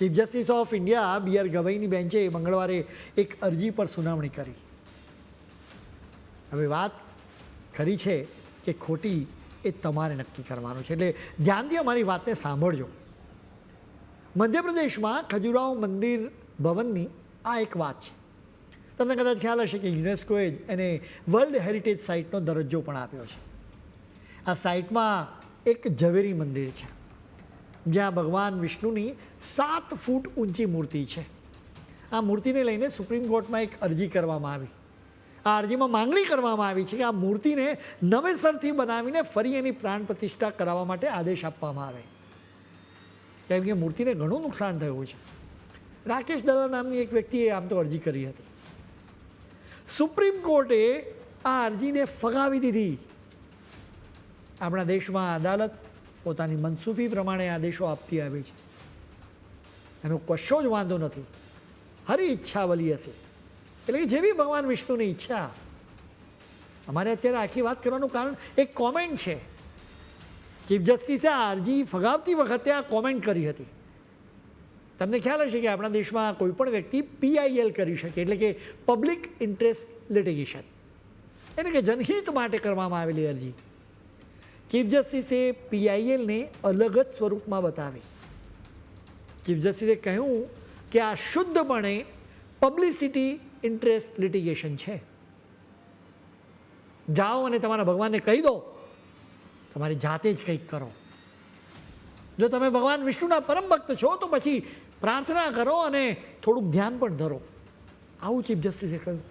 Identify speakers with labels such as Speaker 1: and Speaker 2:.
Speaker 1: Chief justice of India B R. ગવઈની બેન્ચે મંગળવારે એક અરજી પર સુનાવણી કરી. હવે વાત ખરી છે કે ખોટી એ તમારે નક્કી કરવાનું છે, એટલે ધ્યાનથી અમારી વાતને સાંભળજો. મધ્યપ્રદેશમાં ખજુરાહો મંદિર ભવનની આ એક વાત છે. તમને કદાચ ખ્યાલ હશે કે યુનેસ્કોએ એને વર્લ્ડ હેરિટેજ સાઇટનો દરજ્જો પણ આપ્યો છે. આ સાઇટમાં એક ઝવેરી મંદિર છે જ્યાં ભગવાન વિષ્ણુની 7 ફૂટ ઊંચી મૂર્તિ છે. આ મૂર્તિને લઈને સુપ્રીમ કોર્ટમાં એક અરજી કરવામાં આવી. આ અરજીમાં માંગણી કરવામાં આવી છે કે આ મૂર્તિને નવેસરથી બનાવીને ફરી એની પ્રાણ પ્રતિષ્ઠા કરાવવા માટે આદેશ આપવામાં આવે, કેમ કે મૂર્તિને ઘણું નુકસાન થયું છે. રાકેશ દલાલ નામની એક વ્યક્તિએ આમ તો અરજી કરી હતી. સુપ્રીમ કોર્ટે આ અરજીને ફગાવી દીધી. આપણા દેશમાં અદાલત પોતાની મનસૂબી પ્રમાણે આદેશો આપતી આવી છે, એનો કશો જ વાંધો નથી. હરી ઈચ્છા વલી હશે, એટલે કે જેવી ભગવાન વિષ્ણુની ઈચ્છા. અમારે અત્યારે આખી વાત કરવાનું કારણ એક કોમેન્ટ છે. ચીફ જસ્ટિસે આ અરજી ફગાવતી વખતે આ કોમેન્ટ કરી હતી. તમને ખ્યાલ હશે કે આપણા દેશમાં કોઈ પણ વ્યક્તિ PIL કરી શકે, એટલે કે પબ્લિક ઇન્ટરેસ્ટ લિટિગેશન, એટલે કે જનહિત માટે કરવામાં આવેલી અરજી. ચીફ જસ્ટિસે PILને અલગ જ સ્વરૂપમાં બતાવી. ચીફ જસ્ટિસે કહ્યું કે આ શુદ્ધપણે પબ્લિસિટી ઇન્ટરેસ્ટ લિટિગેશન છે. જાઓ અને તમારા ભગવાનને કહી દો, તમારી જાતે જ કંઈક કરો. જો તમે ભગવાન વિષ્ણુના પરમ ભક્ત છો તો પછી પ્રાર્થના કરો અને થોડુંક ધ્યાન પણ ધરો. આવું ચીફ જસ્ટિસે કહ્યું.